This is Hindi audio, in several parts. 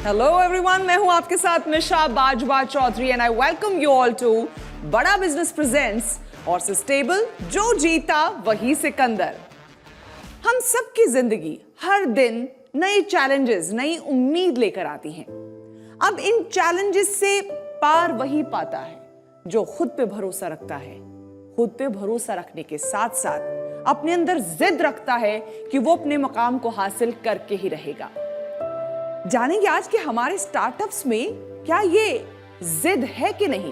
हेलो एवरीवन, मैं हूं आपके साथ Nisha Bajwa Chaudhary and I welcome you all to Bada business presents horses table, जो जीता वही सिकंदर। हम सबकी जिंदगी हर दिन नए चैलेंजेस, नई उम्मीद लेकर आती हैं। अब इन चैलेंजेस से पार वही पाता है जो खुद पे भरोसा रखता है। खुद पे भरोसा रखने के साथ साथ अपने अंदर जिद रखता है कि वो अपने मकाम को हासिल करके ही रहेगा। जानेंगे आज के हमारे स्टार्टअप्स में क्या ये जिद है कि नहीं,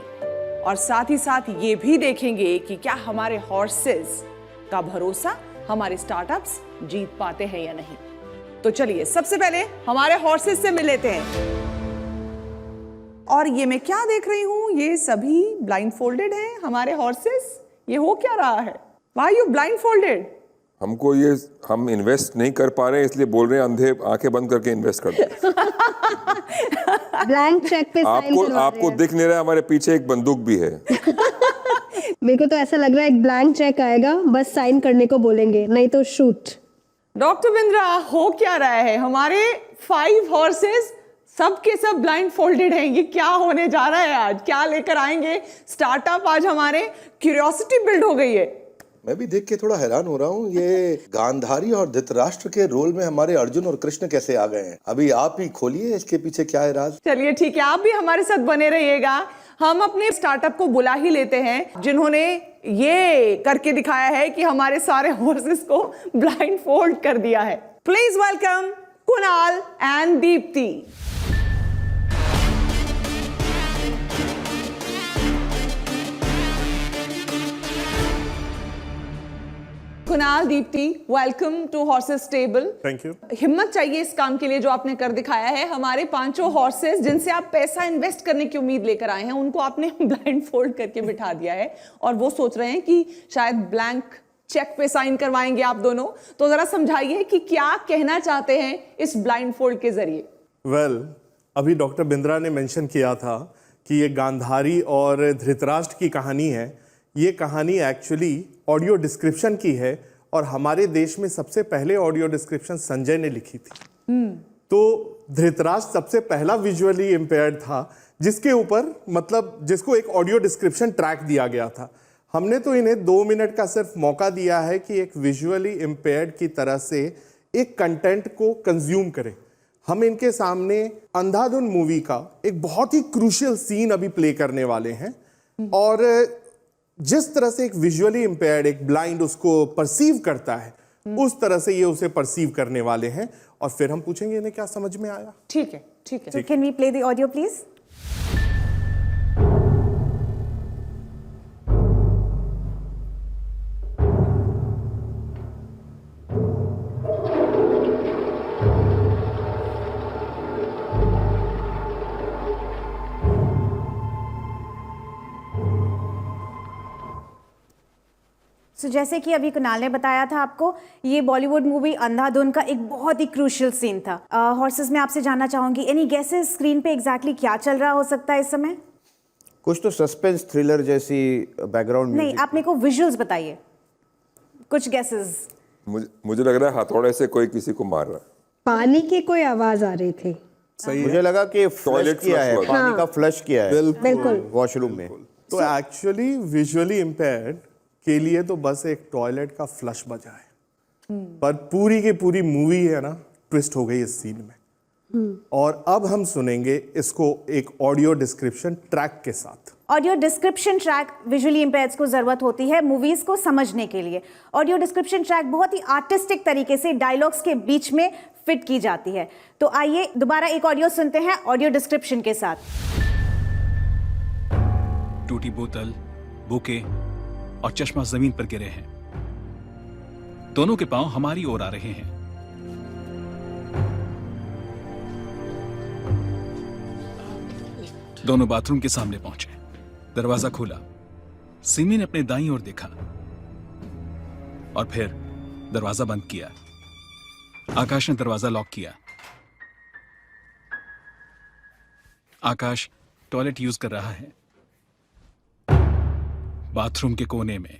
और साथ ही साथ ये भी देखेंगे कि क्या हमारे हॉर्सेस का भरोसा हमारे स्टार्टअप्स जीत पाते हैं या नहीं। तो चलिए सबसे पहले हमारे हॉर्सेस से मिल लेते हैं। और ये मैं क्या देख रही हूं, ये सभी ब्लाइंड फोल्डेड हैं हमारे हॉर्सेस। ये हो क्या रहा है? Why are you blindfolded? हमको ये हम इन्वेस्ट नहीं कर पा रहे हैं, इसलिए बोल रहे हैं अंधे आंखें बंद करके इन्वेस्ट कर दो। ब्लैंक चेक पे साइन करवा आपको दिख नहीं रहा है, हमारे पीछे एक बंदूक भी है। मेरे को तो ऐसा लग रहा है एक ब्लैंक चेक आएगा, बस साइन करने को बोलेंगे, नहीं तो शूट। डॉक्टर बिंद्रा, हो क्या रहा है? हमारे 5 हॉर्सेस सब के सब ब्लाइंड फोल्डेड हैं। ये क्या होने जा रहा है? आज क्या लेकर आएंगे स्टार्टअप? आज हमारे क्यूरियोसिटी बिल्ड हो गई है। मैं भी देख के थोड़ा हैरान हो रहा हूँ, ये गांधारी और धृतराष्ट्र के रोल में हमारे अर्जुन और कृष्ण कैसे आ गए हैं। अभी आप ही खोलिए इसके पीछे क्या है राज। चलिए ठीक है, आप भी हमारे साथ बने रहिएगा। हम अपने स्टार्टअप को बुला ही लेते हैं जिन्होंने ये करके दिखाया है कि हमारे सारे हॉर्सेस को ब्लाइंड फोल्ड कर दिया है। Please welcome Kunal and Deepti. Kunal, Deepti, welcome to horses table. Thank you. हिम्मत चाहिए इस काम के लिए जो आपने कर दिखाया है। हमारे 5 हॉर्सेस जिनसे आप पैसा इन्वेस्ट करने की उम्मीद लेकर आए हैं, उनको आपने ब्लाइंड फोल्ड करके बिठा दिया है और वो सोच रहे हैं कि शायद ब्लैंक चेक पे साइन करवाएंगे आप दोनों। तो जरा समझाइए कि क्या कहना चाहते हैं इस ब्लाइंड फोल्ड के जरिए। अभी डॉक्टर बिंद्रा ने मेंशन किया था कि ये गांधारी और धृतराष्ट्र की कहानी है। ये कहानी एक्चुअली ऑडियो डिस्क्रिप्शन की है और हमारे देश में सबसे पहले ऑडियो डिस्क्रिप्शन संजय ने लिखी थी। तो धृतराष्ट्र सबसे पहला विजुअली इम्पेयर्ड था जिसके ऊपर मतलब जिसको एक ऑडियो डिस्क्रिप्शन ट्रैक दिया गया था। हमने तो इन्हें 2 मिनट का सिर्फ मौका दिया है कि एक विजुअली इम्पेयर्ड की तरह से एक कंटेंट को कंज्यूम करें। हम इनके सामने अंधाधुन मूवी का एक बहुत ही क्रूशियल सीन अभी प्ले करने वाले हैं और जिस तरह से एक विजुअली इम्पेयर्ड, एक ब्लाइंड उसको परसीव करता है, उस तरह से ये उसे परसीव करने वाले हैं और फिर हम पूछेंगे इन्हें क्या समझ में आया। ठीक है, ठीक है। So can we play the audio please? So, जैसे कि अभी कुणाल ने बताया था आपको, ये बॉलीवुड मूवी अंधाधुन का एक बहुत ही क्रूशियल सीन था। हॉर्सेस में आपसे जानना चाहूंगी, एनी गेसेस स्क्रीन पे एग्जैक्टली क्या चल रहा हो सकता है इस समय? कुछ तो सस्पेंस थ्रिलर जैसी बैकग्राउंड नहीं, आप मेरे को विजुअल्स बताइए, कुछ गेसेस। मुझे लग रहा है हथौड़े से कोई किसी को मार रहा है। पानी की कोई आवाज आ रही थी। सही मुझे लगा कि फ्लश टॉयलेट किया है, फ्लश पानी का फ्लश किया है बिल्कुल। वॉशरूम में। तो एक्चुअली विजुअली इम्पेयर्ड के लिए तो बस एक टॉयलेट का फ्लश बजा है, पर पूरी की पूरी मूवी है ना ट्विस्ट हो गई इस सीन में। और अब हम सुनेंगे इसको एक ऑडियो डिस्क्रिप्शन ट्रैक के साथ। ऑडियो डिस्क्रिप्शन ट्रैक विजुअली इम्पेयर्ड्स को जरूरत होती है मूवीज को समझने के लिए। ऑडियो डिस्क्रिप्शन ट्रैक बहुत ही आर्टिस्टिक तरीके से डायलॉग्स के बीच में फिट की जाती है। तो आइए दोबारा एक ऑडियो सुनते हैं ऑडियो डिस्क्रिप्शन के साथ। टूटी बोतल, बुके और चश्मा जमीन पर गिरे हैं। दोनों के पांव हमारी ओर आ रहे हैं। दोनों बाथरूम के सामने पहुंचे। दरवाजा खुला। सिमी ने अपने दाईं ओर देखा और फिर दरवाजा बंद किया। आकाश ने दरवाजा लॉक किया। आकाश टॉयलेट यूज कर रहा है। बाथरूम के कोने में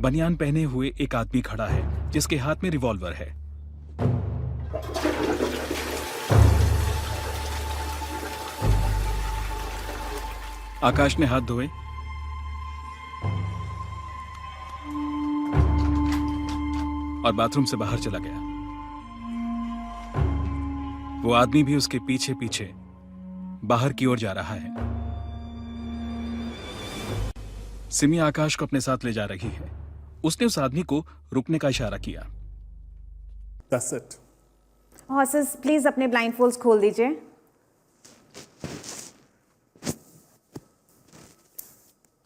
बनियान पहने हुए एक आदमी खड़ा है जिसके हाथ में रिवॉल्वर है। आकाश ने हाथ धोए और बाथरूम से बाहर चला गया। वो आदमी भी उसके पीछे पीछे बाहर की ओर जा रहा है। सिमी आकाश को अपने साथ ले जा रही है। उसने उस आदमी को रुकने का इशारा किया। That's it. हॉर्सेस प्लीज अपने ब्लाइंडफोल्ड्स खोल दीजिए।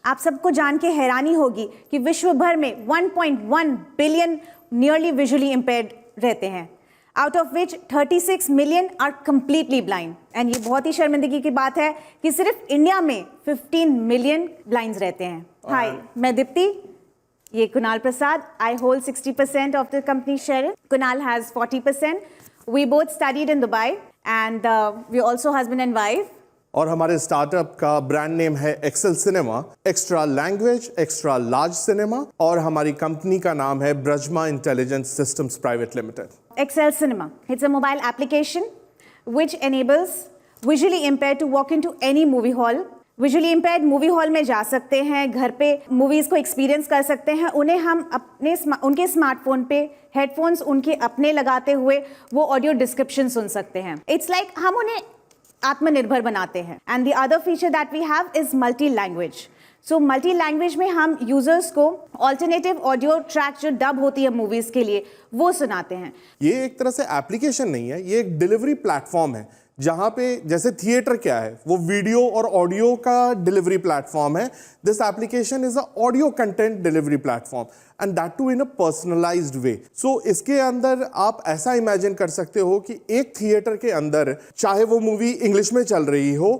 आप सबको जान के हैरानी होगी कि विश्व भर में 1.1 बिलियन नियरली विजुअली इम्पेयर्ड रहते हैं, out of which 36 million are completely blind. And ये बहुत ही शर्मिंदगी की बात है कि सिर्फ इंडिया में 15 मिलियन ब्लाइंड्स रहते हैं। हाय, मैं दीप्ति, ये Kunal Prasad. I hold 60% of the company share. Kunal has 40%। We both studied in Dubai and we also husband and wife. और हमारे स्टार्टअप का ब्रांड नेम है Excel cinema, extra language extra large cinema, और हमारी कंपनी का नाम है Brajma intelligence systems private limited. Excel Cinema. It's a mobile application which enables visually impaired to walk into any movie hall. Visually impaired movie hall में जा सकते हैं, घर पे मूवीज को एक्सपीरियंस कर सकते हैं। उन्हें हम उनके स्मार्टफोन पे हेडफोन्स उनके अपने लगाते हुए वो ऑडियो डिस्क्रिप्शन सुन सकते हैं। इट्स लाइक हम उन्हें आत्मनिर्भर बनाते हैं। And the other feature that we have is multi language. So multi language में हम यूजर्स को ऑल्टरनेटिव ऑडियो ट्रैक जो डब होती है मूवीज के लिए वो सुनाते हैं। ये एक तरह से एप्लीकेशन नहीं है, ये एक डिलीवरी प्लेटफॉर्म है, जहां पे जैसे थिएटर क्या है, वो वीडियो और ऑडियो का डिलीवरी प्लेटफॉर्म है। This application is a audio content delivery platform and that too in a personalised way. So इसके अंदर आप ऐसा इमेजिन कर सकते हो कि एक थिएटर के अंदर, चाहे वो मूवी इंग्लिश में चल रही हो,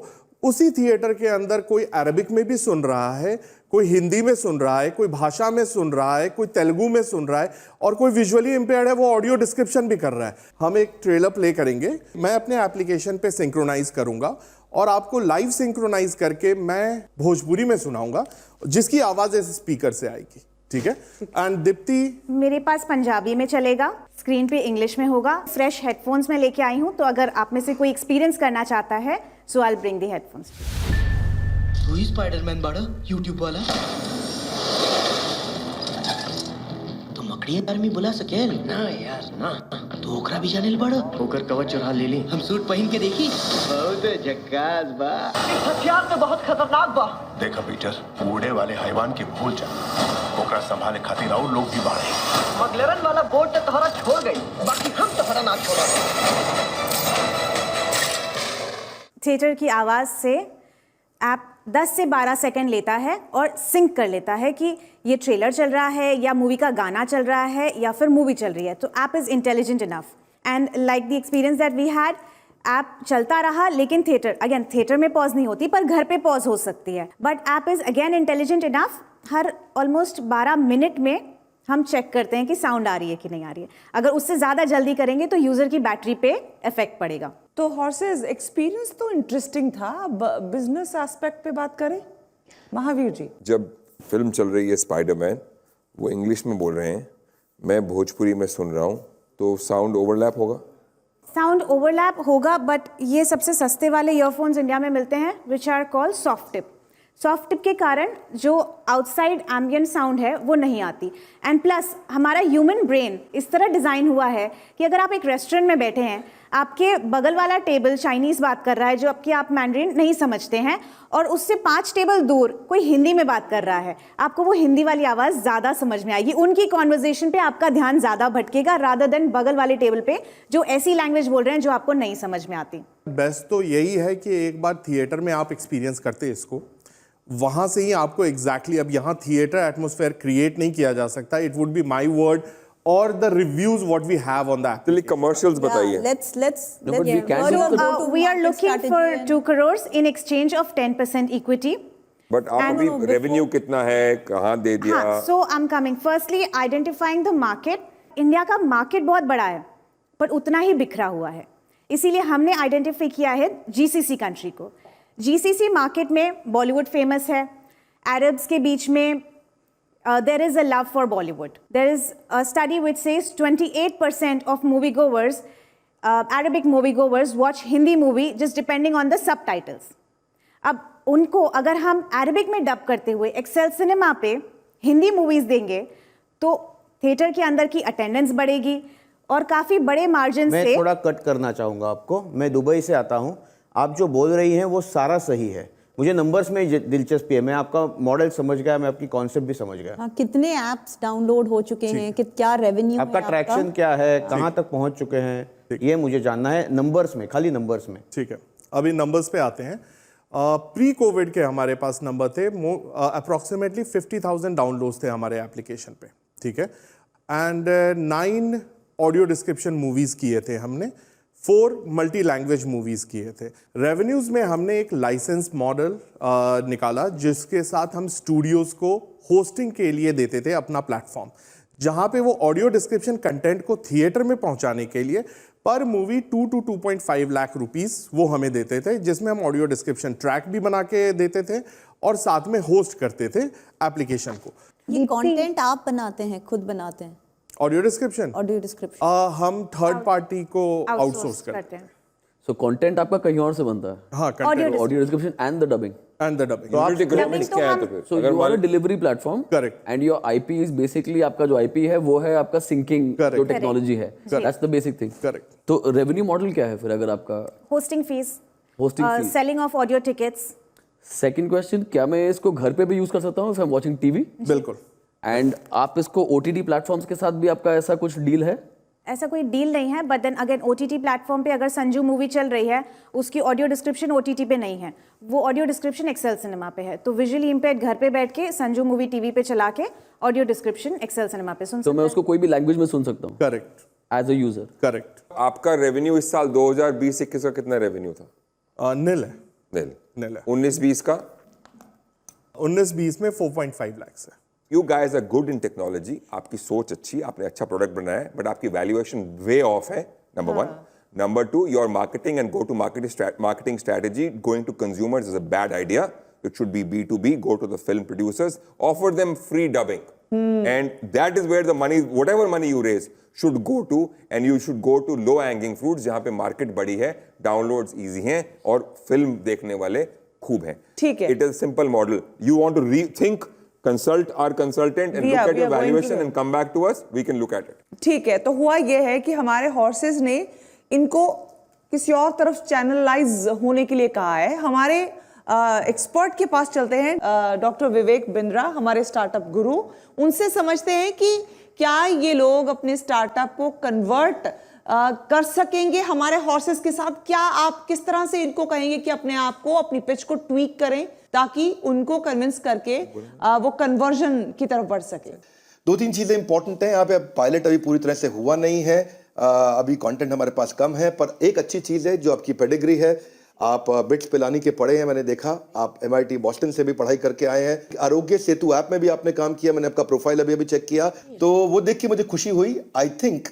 उसी थिएटर के अंदर कोई अरबिक में भी सुन रहा है, कोई हिंदी में सुन रहा है, कोई भाषा में सुन रहा है, कोई तेलुगु में सुन रहा है, और कोई विजुअली इंपेयर्ड है वो ऑडियो डिस्क्रिप्शन भी कर रहा है। हम एक ट्रेलर प्ले करेंगे, मैं अपने एप्लीकेशन पे सिंक्रोनाइज करूंगा और आपको लाइव सिंक्रोनाइज करके मैं भोजपुरी में सुनाऊंगा, जिसकी आवाज इस स्पीकर से आएगी। ठीक है? एंड दीप्ति, मेरे पास पंजाबी में चलेगा, स्क्रीन पे इंग्लिश में होगा। फ्रेश हेडफोन्स में लेके आई हूँ, तो अगर आप में से कोई एक्सपीरियंस करना चाहता है so I will bring the headphones. तू ही स्पाइडरमैन बाड़ा यूट्यूब वाला? तो मकड़ी आर्मी बुला सके ना यार ना। तो ओकरा भी जाने बाड़ा? ओकर कवच चुरा ले ली। हम सूट पहन के देखी, बहुत झक्कास बा। इस हथियार तो बहुत खतरनाक बा। देखा पीटर, उड़े वाले हैवान के भूल जा, ओकरा संभाले खातिर और लोग भी बाड़े। मगलरन वाला बोट तो तोहरा छोड़ गई, बाकी हम तोहरा ना छोड़ा। थिएटर की आवाज़ से ऐप 10 से 12 सेकंड लेता है और सिंक कर लेता है कि ये ट्रेलर चल रहा है या मूवी का गाना चल रहा है या फिर मूवी चल रही है। तो app is intelligent enough and like the experience that we had, app चलता रहा, लेकिन थिएटर में पॉज नहीं होती पर घर पे पॉज हो सकती है। But app is again intelligent enough, her almost 12 minute में हम चेक करते हैं कि साउंड आ रही है कि नहीं आ रही है। अगर उससे ज़्यादा जल्दी करेंगे तो यूज़र की बैटरी पे इफेक्ट पड़ेगा। तो हॉर्सेस एक्सपीरियंस तो इंटरेस्टिंग था। अब बिजनेस एस्पेक्ट पे बात करें, महावीर जी। जब फिल्म चल रही है स्पाइडरमैन, वो इंग्लिश में बोल रहे हैं, मैं भोजपुरी में सुन रहा हूँ, तो साउंड ओवरलैप होगा? साउंड ओवरलैप होगा, बट ये सबसे सस्ते वाले ईयरफोन्स इंडिया में मिलते हैं which are called soft tip. Soft tip के कारण जो आउटसाइड एम्बियंट साउंड है वो नहीं आती। एंड प्लस हमारा ह्यूमन ब्रेन इस तरह डिज़ाइन हुआ है कि अगर आप एक रेस्टोरेंट में बैठे हैं, आपके बगल वाला टेबल चाइनीज़ बात कर रहा है जो आपकी आप मैंड्रिन नहीं समझते हैं, और उससे 5 टेबल दूर कोई हिंदी में बात कर रहा है, आपको वो हिंदी वाली आवाज़ ज़्यादा समझ में आएगी। उनकी कॉन्वर्जेशन पे आपका ध्यान ज़्यादा भटकेगा रादर देन बगल वाले टेबल पे जो ऐसी लैंग्वेज बोल रहे हैं जो आपको नहीं समझ में आती। बेस्ट तो यही है कि एक बार थिएटर में आप एक्सपीरियंस करते इसको, वहां से ही आपको एग्जैक्टली अब यहाँ थिएटर एटमॉस्फेयर क्रिएट नहीं किया जा सकता। It would be my word और the reviews what we have on that. चलिए कमर्शियल्स बताइए। We are looking for 2 crores in exchange of 10% equity. But आप अभी रेवेन्यू कितना है, कहाँ दे दिया? हाँ, so I'm coming. Firstly, identifying the market. India का मार्केट बहुत बड़ा है पर उतना ही बिखरा हुआ है, इसीलिए हमने आइडेंटिफाई किया है GCC कंट्री को। GCC मार्केट में बॉलीवुड फेमस है, अरब्स के बीच में there is a love for Bollywood. There is a study which says 28% of moviegoers, Arabic moviegoers, watch Hindi movie just depending on the subtitles. अब उनको अगर हम अरबिक में डब करते हुए एक्सेल सिनेमा पे हिंदी मूवीज देंगे तो थिएटर के अंदर की अटेंडेंस बढ़ेगी और काफी बड़े मार्जिन मैं से। थोड़ा कट करना चाहूँगा आपको। मैं दुबई से आता हूँ, आप जो बोल रही हैं वो सारा सही है, मुझे नंबर्स में दिलचस्पी है, मैं आपका मॉडल समझ गया, मैं आपकी कॉन्सेप्ट भी समझ गया। हाँ, कितने एप्स डाउनलोड हो चुके हैं, क्या रेवेन्यू आपका ट्रैक्शन क्या है, कहाँ तक पहुँच चुके हैं, ये मुझे जानना है नंबर्स में, खाली नंबर्स में। ठीक है, अभी नंबर्स पे आते हैं। प्री कोविड के हमारे पास नंबर थे अप्रॉक्सीमेटली 50,000 डाउनलोड्स थे हमारे एप्लीकेशन पे, ठीक है। एंड 9 ऑडियो डिस्क्रिप्शन मूवीज़ किए थे हमने, 4 मल्टी लैंग्वेज मूवीज़ किए थे। रेवेन्यूज़ में हमने एक लाइसेंस मॉडल निकाला जिसके साथ हम स्टूडियोज़ को होस्टिंग के लिए देते थे अपना प्लेटफॉर्म, जहाँ पे वो ऑडियो डिस्क्रिप्शन कंटेंट को थिएटर में पहुँचाने के लिए पर मूवी 2 to 2.5 लाख रुपीस वो हमें देते थे, जिसमें हम ऑडियो डिस्क्रिप्शन ट्रैक भी बना के देते थे और साथ में होस्ट करते थे एप्लीकेशन को। ये कंटेंट आप बनाते हैं, खुद बनाते हैं? ऑडियो डिस्क्रिप्शन हम थर्ड पार्टी को आउटसोर्स करते हैं। सो कंटेंट आपका कहीं और से बनता है? हाँ, audio description and the dubbing. तो आप क्या है? तो फिर so you are a delivery platform, correct, and your IP is basically, आपका जो आईपी है वो है आपका सिंकिंग जो टेक्नोलॉजी है, that's the basic thing. Correct. तो रेवेन्यू मॉडल क्या है फिर अगर आपका? Hosting fees, selling of audio tickets. Second question, क्या मैं इसको घर पे भी यूज कर सकता हूँ if I am watching TV? बिल्कुल। एंड आप इसको ओटीटी प्लेटफॉर्म्स के साथ भी आपका ऐसा कुछ डील है? ऐसा कोई डील नहीं है, but then again OTT platform पे अगर संजू मूवी चल रही है, उसकी ऑडियो डिस्क्रिप्शन ओटीटी पे नहीं है, वो ऑडियो डिस्क्रिप्शन एक्सेल सिनेमा पे है, तो विजुअली इम्पेयर्ड घर पे बैठ के संजू मूवी टीवी पे चला के ऑडियो डिस्क्रिप्शन एक्सेल सिनेमा पे सुन सकते हैं। तो मैं उसको कोई भी लैंग्वेज में सुन सकता हूँ? Correct, as a user. Correct. आपका रेवेन्यू इस साल 2020-21 का कितना रेवेन्यू था? नील है। नील है। 19-20 का? 19-20 में 4.5 लाख है। You guys are good in technology, आपकी सोच अच्छी, आपने अच्छा प्रोडक्ट बनाया है, बट आपकी वैल्यूएशन वे ऑफ है, number 1। Number 2, your marketing and go to marketing strategy going to consumers is a bad idea. It should be B2B, go to the film producers, offer them free dubbing. And that is where the money, whatever money you raise, should go to, and you should go to low hanging fruits, जहाँ पे मार्केट बड़ी है, डाउनलोड्स इजी हैं और फिल्म देखने वाले खूब हैं। ठीक है। It is a simple model. You want to rethink, consult our consultant and look at your valuation and come back to us, we can look at it. ठीक है, तो हुआ ये है कि हमारे हॉर्सेस ने इनको किसी और तरफ चैनलाइज होने के लिए कहा है। हमारे एक्सपर्ट के पास चलते हैं, डॉक्टर विवेक बिंद्रा, हमारे स्टार्टअप गुरु। उनसे समझते हैं कि क्या ये लोग अपने स्टार्टअप को कन्वर्ट कर सकेंगे हमारे हॉर्सेस के साथ। क्या आप किस तरह से इनको कहेंगे कि अपने आप को, अपनी पिच को ट्वीक करें ताकि उनको कन्विंस करके वो कन्वर्जन की तरफ बढ़ सके? 2-3 चीजें इंपॉर्टेंट हैं यहाँ पे। पायलट अभी पूरी तरह से हुआ नहीं है, अभी कंटेंट हमारे पास कम है, पर एक अच्छी चीज है जो आपकी पेडिग्री है। आप बिट्स पिलानी के पढ़े हैं, मैंने देखा, आप MIT बॉस्टन से भी पढ़ाई करके आए हैं। आरोग्य सेतु ऐप में भी आपने काम किया, मैंने आपका प्रोफाइल अभी चेक किया, तो वो देख के मुझे खुशी हुई। आई थिंक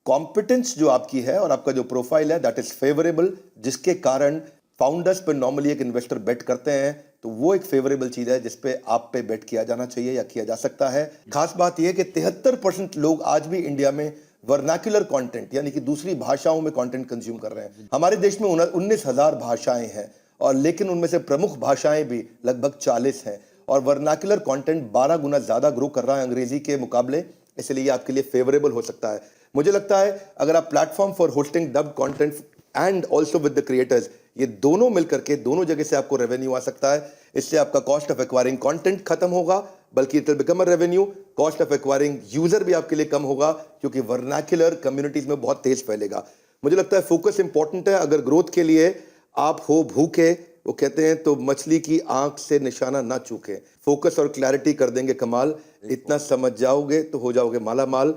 कॉम्पिटेंस जो आपकी है और आपका जो प्रोफाइल है दैट इज फेवरेबल, जिसके कारण फाउंडर्स पर नॉर्मली एक इन्वेस्टर बेट करते हैं, तो वो एक फेवरेबल चीज है जिसपे आप पे बेट किया जाना चाहिए या किया जा सकता है। खास बात यह है कि 73% लोग आज भी इंडिया में वर्नाक्युलर कंटेंट यानी कि दूसरी भाषाओं में कंटेंट कंज्यूम कर रहे हैं। हमारे देश में 19,000 भाषाएं हैं, और लेकिन उनमें से प्रमुख भाषाएं भी लगभग 40 हैं, और वर्नाक्युलर कंटेंट 12 गुना ज्यादा ग्रो कर रहा है अंग्रेजी के मुकाबले, इसलिए आपके लिए फेवरेबल हो सकता है। मुझे लगता है अगर आप platform for hosting dub content and also with the creators, ये दोनों मिलकर के दोनों जगह से आपको रेवेन्यू आ सकता है। इससे आपका कॉस्ट ऑफ एक्वायरिंग कंटेंट खत्म होगा, बल्कि it will become a revenue. Cost of acquiring user भी आपके लिए कम होगा, क्योंकि वर्नाक्युलर कम्युनिटीज में बहुत तेज फैलेगा। मुझे लगता है फोकस इंपॉर्टेंट है। अगर ग्रोथ के लिए आप हो भूखे, वो कहते हैं तो मछली की आंख से निशाना ना चूके। फोकस और क्लैरिटी कर देंगे कमाल, इतना समझ जाओगे तो हो जाओगे माला माल।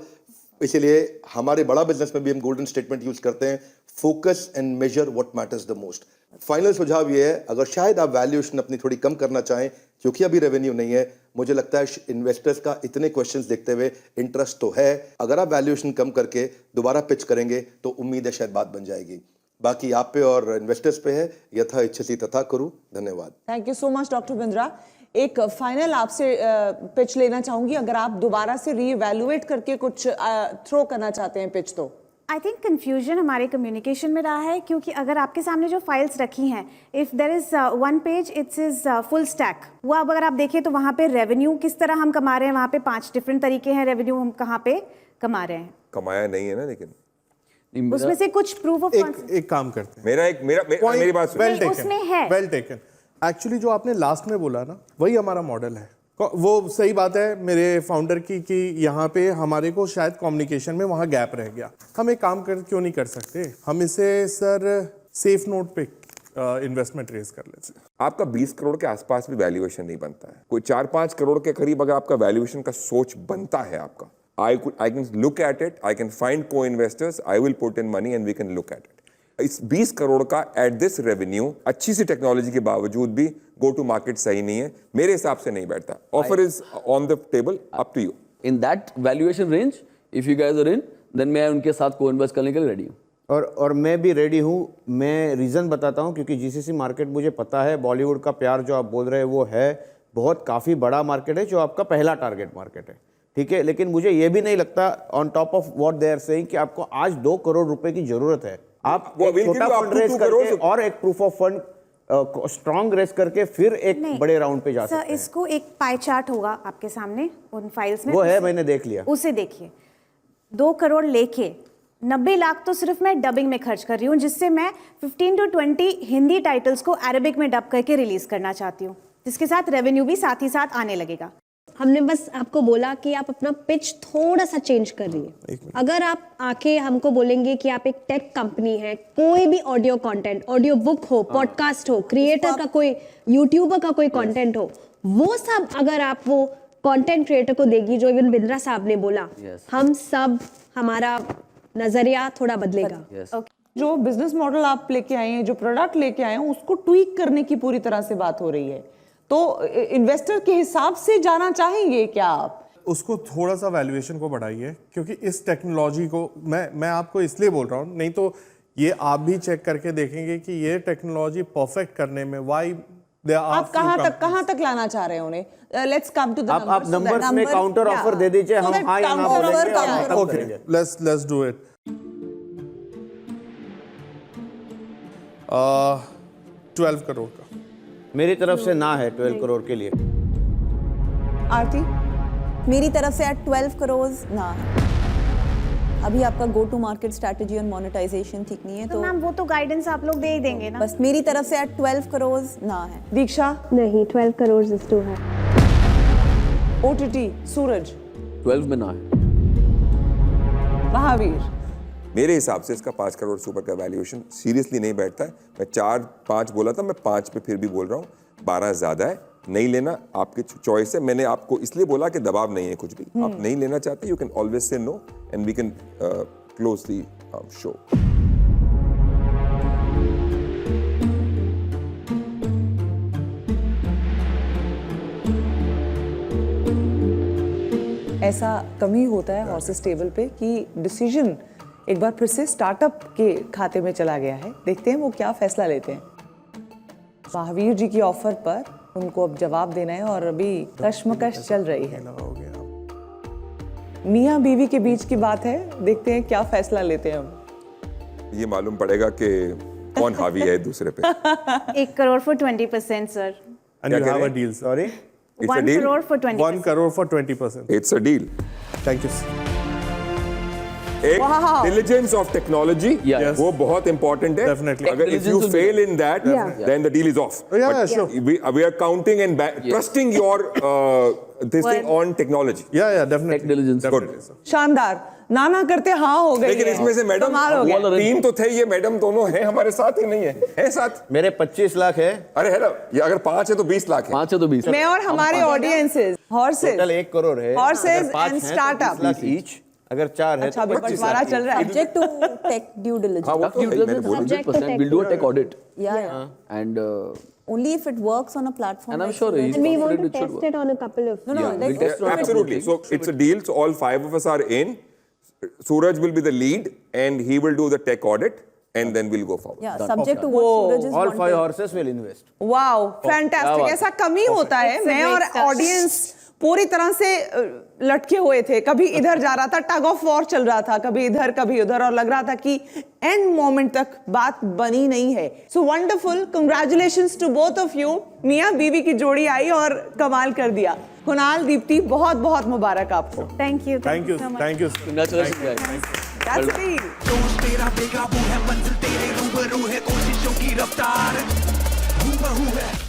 इसलिए हमारे बड़ा बिजनेस में भी हम गोल्डन स्टेटमेंट यूज करते हैं, focus and measure what matters the most. Final सुझाव ये है, अगर शायद आप वैल्यूएशन अपनी थोड़ी कम करना चाहें क्योंकि अभी रेवेन्यू नहीं है, मुझे लगता है इन्वेस्टर्स का इतने क्वेश्चंस देखते हुए इंटरेस्ट तो है। अगर आप वैल्यूएशन कम करके दोबारा पिच करेंगे तो उम्मीद है शायद बात बन जाएगी। बाकी आप पे और इन्वेस्टर्स पे है, यथा इच्छसि तथा करूं। धन्यवाद। Thank you so much doctor Bindra. एक फाइनल आपसे पिच लेना चाहूंगी, अगर आप दोबारा से रीइवैल्यूएट करके कुछ थ्रो करना चाहते हैं पिच, तो आई थिंक कन्फ्यूजन हमारे कम्युनिकेशन में रहा है, क्योंकि अगर आपके सामने जो फाइल्स रखी हैं, if there is one page it's is full stack, वो अब अगर आप देखें तो वहाँ पे रेवेन्यू किस तरह हम कमा रहे हैं, वहाँ पे 5 डिफरेंट तरीके हैं रेवेन्यू हम कहाँ पे कमा रहे हैं। कमाया नहीं है ना, लेकिन उसमें से कुछ प्रूफ ऑफ एक काम करते हैं, मेरी बात सुनिए। वेल टेकन, उसमें है। Well taken. एक्चुअली जो आपने लास्ट में बोला ना, वही हमारा मॉडल है। वो सही बात है मेरे फाउंडर की कि यहाँ पे हमारे को शायद कम्युनिकेशन में वहाँ गैप रह गया। हम एक काम क्यों नहीं कर सकते, हम इसे सर सेफ नोट पे इन्वेस्टमेंट रेज कर लेते हैं। आपका 20 करोड़ के आसपास भी वैल्यूएशन नहीं बनता है, कोई 4-5 करोड़ के करीब अगर आपका वैल्यूएशन का सोच बनता है आपका, I can look at it, I can find co-investors, I will put in money and we can look at it. इस 20 करोड़ का एट दिस रेवेन्यू अच्छी सी टेक्नोलॉजी के बावजूद भी गो टू मार्केट सही नहीं है, मेरे हिसाब से नहीं बैठता। Offer is on the table, up to you. In that valuation range if you guys are in, then मैं उनके साथ को इन्वेस्ट करने के लिए रेडी हूँ। और मैं भी रेडी हूँ। मैं रीज़न बताता हूँ, क्योंकि जीसीसी मार्केट मुझे पता है, बॉलीवुड का प्यार जो आप बोल रहे हैं वो है, बहुत काफ़ी बड़ा मार्केट है जो आपका पहला टारगेट मार्केट है, ठीक है। लेकिन मुझे ये भी नहीं लगता on top of what they are saying कि आपको आज 2 करोड़ रुपए की जरूरत है। आप एक छोटा फंड रेज करके और एक proof of fund strong raise करके फिर एक बड़े राउंड पे जा सकते हैं। इसको एक पाई चार्ट होगा आपके सामने उन फाइल्स में, वो है, मैंने देख लिया, उसे देखिए। 2 करोड़ लेके 90 लाख तो सिर्फ मैं डबिंग में खर्च कर रही हूँ, जिससे मैं 15 to 20 हिंदी टाइटल्स को अरेबिक में डब करके रिलीज करना चाहती हूँ, जिसके साथ रेवेन्यू भी साथ ही साथ आने लगेगा। हमने बस आपको बोला कि आप अपना पिच थोड़ा सा चेंज कर रही है। अगर आप आके हमको बोलेंगे कि आप एक टेक कंपनी है, कोई भी ऑडियो कंटेंट, ऑडियो बुक हो, पॉडकास्ट हो, क्रिएटर का कोई, यूट्यूबर का कोई कंटेंट हो, वो सब अगर आप वो कंटेंट क्रिएटर को देगी, जो इवन बिंद्रा साहब ने बोला, हम सब, हमारा नजरिया थोड़ा बदलेगा। जो बिजनेस मॉडल आप लेके आए हैं, जो प्रोडक्ट लेके आए हैं, उसको ट्वीक करने की पूरी तरह से बात हो रही है। तो इन्वेस्टर के हिसाब से जाना चाहेंगे क्या आप? उसको थोड़ा सा वैल्यूएशन को बढ़ाइए, क्योंकि इस टेक्नोलॉजी को मैं आपको इसलिए बोल रहा हूँ, नहीं तो ये आप भी चेक करके देखेंगे कि ये टेक्नोलॉजी परफेक्ट करने में आप कहाँ तक लाना चाह रहे हैं उन्हें? Let's come to the numbers. आप नंबर्स में काउंटर ऑफर दे दीजिए, हम हाँ या ना बोलेंगे। Okay, let's do it. 12 crore का मेरी तरफ से ना है 12 करोड़ के लिए। आरती, मेरी तरफ से एट 12 करोड़ ना है। अभी आपका गो टू मार्केट स्ट्रैटेजी और मोनेटाइजेशन ठीक नहीं है, तो मैम वो तो गाइडेंस आप लोग दे ही देंगे ना। बस मेरी तरफ से एट 12 करोड़ ना है। दीक्षा? नहीं, 12 करोड़ इज टू है। ओटीटी सूरज? 12 में ना है। महावीर? मेरे हिसाब से इसका 5 करोड़ से ऊपर का वैल्यूएशन सीरियसली नहीं बैठता है। मैं 4-5 बोला था, मैं 5 पे फिर भी बोल रहा हूँ, 12 ज्यादा है, नहीं लेना, आपकी चॉइस है। मैंने आपको इसलिए बोला कि दबाव नहीं है कुछ भी, आप नहीं लेना चाहते, you can always say no and we can close the show. ऐसा कमी होता है हॉर्सेस टेबल पे कि डिसीजन एक बार फिर से स्टार्टअप के खाते में चला गया है। देखते हैं वो क्या फैसला लेते हैं। महावीर जी की ऑफर पर उनको अब जवाब देना है और अभी कश्मकश चल रही है। मियाँ बीवी के बीच की बात है, देखते हैं क्या फैसला लेते हैं हम। ये मालूम पड़ेगा कि कौन हावी है दूसरे पे। 1 crore for 20% sir. And you have a deal, sorry? It's a 1 deal? Crore for 20%। 1 crore for 20%. It's a deal. Thank you. एक diligence of technology, Yes. वो बहुत important है। Definitely. अगर if you fail in that, then the deal is off. Yeah, But sure. we are counting and trusting your this thing on technology. Yeah, definitely. Tech diligence. Definitely, sir. शानदार, नाना करते हाँ हो गई। लेकिन इसमें से मैडम कमाल हो गया। टीम तो थे, ये मैडम दोनों हैं हमारे साथ ही नहीं है साथ? मेरे 25 लाख है। अरे है ना, ये अगर 5 है तो 20 लाख है। 5 है तो 20। मैं और हमारे ऑडियंसेस, हॉर्सेस, टोटल 1 करोड़ है। हॉर्सेस अगर 5 एंड हैं तो स्टार्टअप 20 लाख ईच। अगर 4 है अच्छा, तो अभी बंटवारा चल रहा है। Subject to tech due diligence. हाँ, वो तो है, मैंने बोला। 100%. We'll do a tech audit. Yeah. And Only if it works on a platform. And I'm like sure Suraj. he's And we want to confident it should test work. it on a couple of. No, Yeah, like we'll test on Absolutely. So it's a deal. So all 5 of us are in. Suraj will be the lead and he will do the tech audit and then we'll go forward. Yeah, subject to what Suraj is All wanting. 5 horses will invest. Wow fantastic. बात ऐसा कम ही होता है। It's a मैं great और stuff. ऑडियंस पूरी तरह से लटके हुए थे, कभी इधर जा रहा था, टग ऑफ वॉर चल रहा था, कभी इधर कभी उधर, और लग रहा था कि एंड मोमेंट तक बात बनी नहीं है। So wonderful, congratulations to both of you. मियां बीवी की जोड़ी आई और कमाल कर दिया। कुणाल, दीप्ति, बहुत बहुत मुबारक आपको। Thank you thank you, thank you. Congratulations, guys. That's the deal. जोश तेरा बेकाबू है, मंजिल तेरे रूबरू है, कोशिशों की रफ्तार हूबहू है।